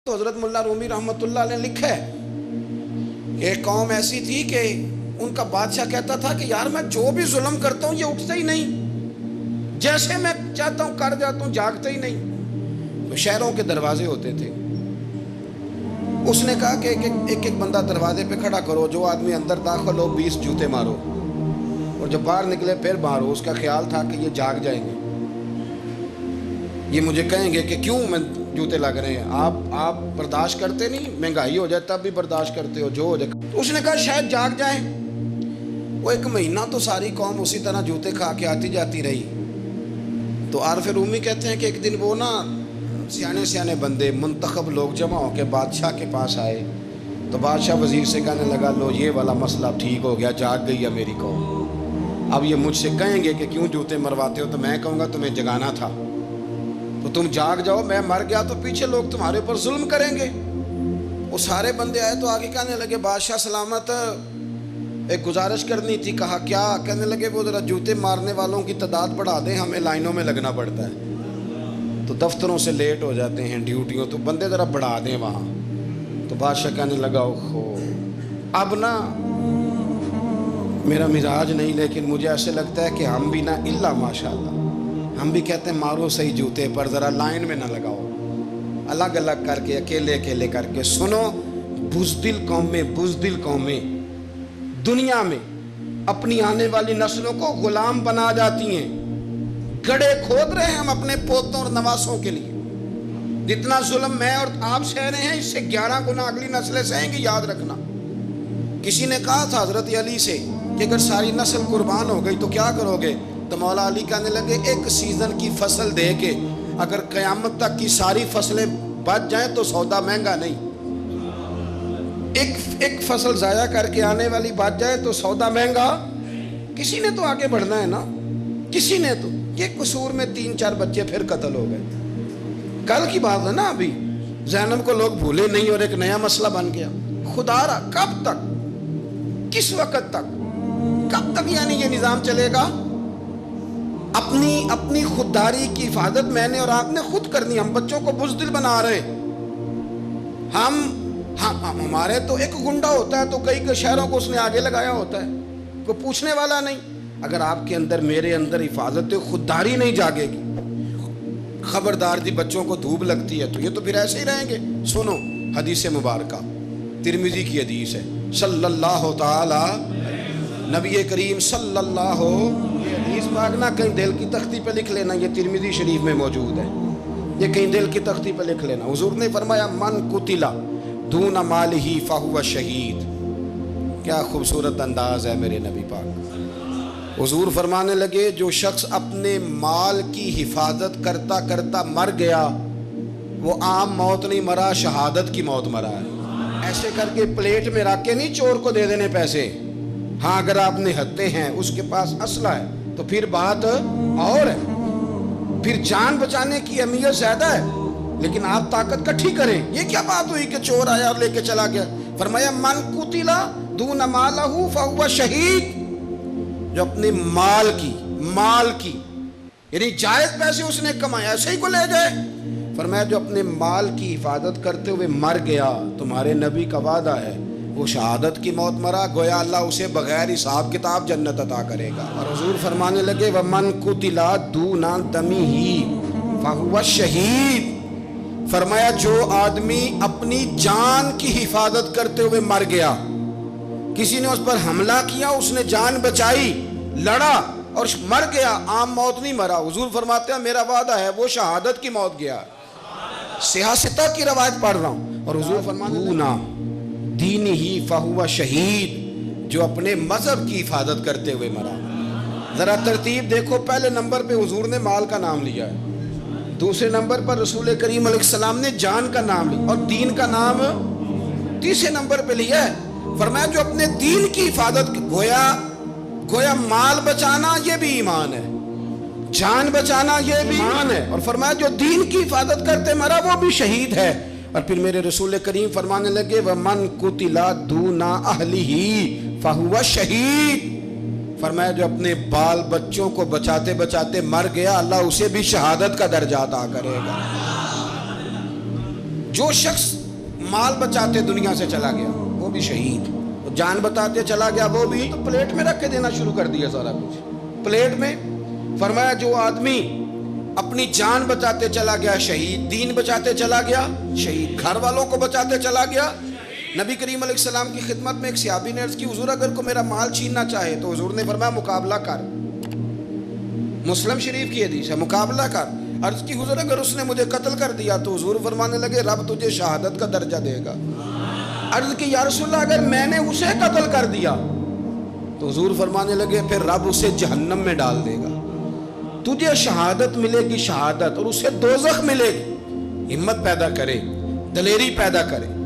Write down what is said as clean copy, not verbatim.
تو حضرت ملا رومی رحمۃ اللہ علیہ نے لکھا ہے ایک قوم ایسی تھی کہ ان کا بادشاہ کہتا تھا کہ یار میں جو بھی ظلم کرتا ہوں یہ اٹھتا ہی نہیں، جیسے میں چاہتا ہوں کر جاتا ہوں، جاگتا ہی نہیں۔ تو شہروں کے دروازے ہوتے تھے، اس نے کہا کہ ایک ایک بندہ دروازے پہ کھڑا کرو، جو آدمی اندر داخل ہو 20 جوتے مارو، اور جب باہر نکلے پھر مارو۔ اس کا خیال تھا کہ یہ جاگ جائیں گے، یہ مجھے کہیں گے کہ کیوں میں جوتے لگ رہے ہیں، آپ برداشت کرتے نہیں، مہنگائی ہو جائے تب بھی برداشت کرتے ہو، جو ہو جائے۔ تو اس نے کہا شاید جاگ جائیں۔ وہ 1 مہینہ تو ساری قوم اسی طرح جوتے کھا کے آتی جاتی رہی۔ تو عارف رومی کہتے ہیں کہ ایک دن وہ نا سیانے بندے منتخب لوگ جمع ہو کے بادشاہ کے پاس آئے۔ تو بادشاہ وزیر سے کہنے لگا لو یہ والا مسئلہ ٹھیک ہو گیا، جاگ گئی ہے میری قوم۔ اب یہ مجھ سے کہیں گے کہ کیوں جوتے مرواتے ہو، تو میں کہوں گا تمہیں جگانا تھا، تو تم جاگ جاؤ، میں مر گیا تو پیچھے لوگ تمہارے اوپر ظلم کریں گے۔ وہ سارے بندے آئے تو آگے کہنے لگے بادشاہ سلامت، ایک گزارش کرنی تھی۔ کہا کیا؟ کہنے لگے وہ ذرا جوتے مارنے والوں کی تعداد بڑھا دیں، ہمیں لائنوں میں لگنا پڑتا ہے، تو دفتروں سے لیٹ ہو جاتے ہیں ڈیوٹیوں، تو بندے ذرا بڑھا دیں وہاں۔ تو بادشاہ کہنے لگا اوہو، اب نا میرا مزاج نہیں، لیکن مجھے ایسے لگتا ہے کہ ہم بھی نا الا ماشاءاللہ ہم بھی کہتے ہیں مارو صحیح جوتے پر، ذرا لائن میں نہ لگاؤ، الگ الگ کر کے اکیلے کر کے۔ سنو، بزدل قومیں دنیا میں اپنی آنے والی نسلوں کو غلام بنا جاتی ہیں۔ گڑھے کھود رہے ہیں ہم اپنے پوتوں اور نواسوں کے لیے۔ جتنا ظلم میں اور آپ سہ رہے ہیں، اس سے 11 گنا اگلی نسلیں سہیں گی، یاد رکھنا۔ کسی نے کہا تھا حضرت علی سے کہ اگر ساری نسل قربان ہو گئی تو کیا کرو گے؟ تو مولا علی کہنے لگے ایک سیزن کی فصل دے کے اگر قیامت تک کی ساری فصلیں بچ جائیں تو سودا مہنگا نہیں، ایک فصل ضائع کر کے آنے والی بچ جائے تو سودا مہنگا۔ کسی نے تو آگے بڑھنا ہے نا، کسی نے تو۔ یہ قصور میں 3-4 بچے پھر قتل ہو گئے، کل کی بات ہے نا، ابھی زینب کو لوگ بھولے نہیں اور ایک نیا مسئلہ بن گیا۔ خدا را کب تک، کس وقت تک، کب تک یعنی یہ نظام چلے گا؟ اپنی خودداری کی حفاظت میں نے اور آپ نے خود کرنی۔ ہم بچوں کو بزدل بنا رہے، ہمارے تو ایک گنڈا ہوتا ہے تو کئی شہروں کو اس نے آگے لگایا ہوتا ہے، کوئی پوچھنے والا نہیں۔ اگر آپ کے اندر میرے اندر حفاظت خودداری نہیں جاگے گی، خبردار دی بچوں کو دھوپ لگتی ہے تو یہ تو پھر ایسے ہی رہیں گے۔ سنو حدیث مبارکہ، ترمذی کی حدیث ہے، صلی اللہ تعالی نبی کریم صلی اللہ، یہ حدیث پاک نہ کہیں دل کی تختی پہ لکھ لینا، یہ ترمذی شریف میں موجود ہے، یہ کہیں دل کی تختی پہ لکھ لینا۔ حضور نے فرمایا من قتل دون مالہ فہو شہید۔ کیا خوبصورت انداز ہے میرے نبی پاک۔ حضور فرمانے لگے جو شخص اپنے مال کی حفاظت کرتا کرتا مر گیا وہ عام موت نہیں مرا، شہادت کی موت مرا ہے۔ ایسے کر کے پلیٹ میں رکھ کے نہیں چور کو دے دینے پیسے۔ ہاں اگر آپ نہتے ہیں، اس کے پاس اسلحہ ہے تو پھر بات اور ہے، پھر جان بچانے کی اہمیت زیادہ ہے، لیکن آپ طاقت کٹھی کریں۔ یہ کیا بات ہوئی کہ چور آیا اور لے کے چلا گیا؟ فرمایا من قتل دون مالہ فہو شہید، جو اپنے مال کی یعنی جائز پیسے اس نے کمائے ایسے ہی کو لے جائے۔ فرمایا جو اپنے مال کی حفاظت کرتے ہوئے مر گیا، تمہارے نبی کا وعدہ ہے وہ شہادت کی موت مرا، گویا اللہ اسے بغیر حساب کتاب جنت عطا کرے گا۔ اور حضور فرمانے لگے ومن قتل دون دمہ فہو شہید۔ فرمایا جو آدمی اپنی جان کی حفاظت کرتے ہوئے مر گیا، کسی نے اس پر حملہ کیا، اس نے جان بچائی، لڑا اور مر گیا، عام موت نہیں مرا، حضور فرماتے ہیں میرا وعدہ ہے وہ شہادت کی موت گیا۔ سیاستہ کی روایت پڑھ رہا ہوں، اور حضور فرماتے ہیں دینہ فہو شہید، جو اپنے مذہب کی حفاظت کرتے ہوئے مرا۔ ذرا ترتیب دیکھو، پہلے نمبر پہ حضور نے مال کا نام لیا ہے، دوسرے نمبر پر رسول کریم علیہ السلام نے جان کا نام لیا، اور دین کا نام تیسرے نمبر پہ لیا ہے۔ فرمایا جو اپنے دین کی حفاظت، گویا مال بچانا یہ بھی ایمان ہے، جان بچانا یہ بھی ایمان ہے، اور فرمایا جو دین کی حفاظت کرتے مرا وہ بھی شہید ہے۔ اور پھر میرے رسول کریم فرمانے لگے وَمَن قُتِلَ دُونَ أَهْلِهِ فَهُوَ شَهِيدٌ۔ فرمایا جو اپنے بال بچوں کو بچاتے بچاتے مر گیا، اللہ اسے بھی شہادت کا درجہ عطا کرے گا۔ جو شخص مال بچاتے دنیا سے چلا گیا وہ بھی شہید, جان بتاتے چلا گیا وہ بھی, تو پلیٹ میں رکھ کے دینا شروع کر دیا سارا کچھ پلیٹ میں. فرمایا جو آدمی اپنی جان بچاتے چلا گیا شہید, دین بچاتے چلا گیا شہید, گھر والوں کو بچاتے چلا گیا. نبی کریم علیہ السلام کی خدمت میں ایک صحابی نے عرض کی حضور اگر کو میرا مال چھیننا چاہے تو حضور نے فرمایا مقابلہ کر. مسلم شریف کی حدیث ہے, مقابلہ کر. عرض کی حضور اگر اس نے مجھے قتل کر دیا تو حضور فرمانے لگے رب تجھے شہادت کا درجہ دے گا. عرض کی یا رسول اللہ اگر میں نے اسے قتل کر دیا تو حضور فرمانے لگے پھر رب اسے جہنم میں ڈال دے گا. تجھے شہادت ملے گی شہادت, اور اسے دوزخ ملے گی. ہمت پیدا کرے, دلیری پیدا کرے.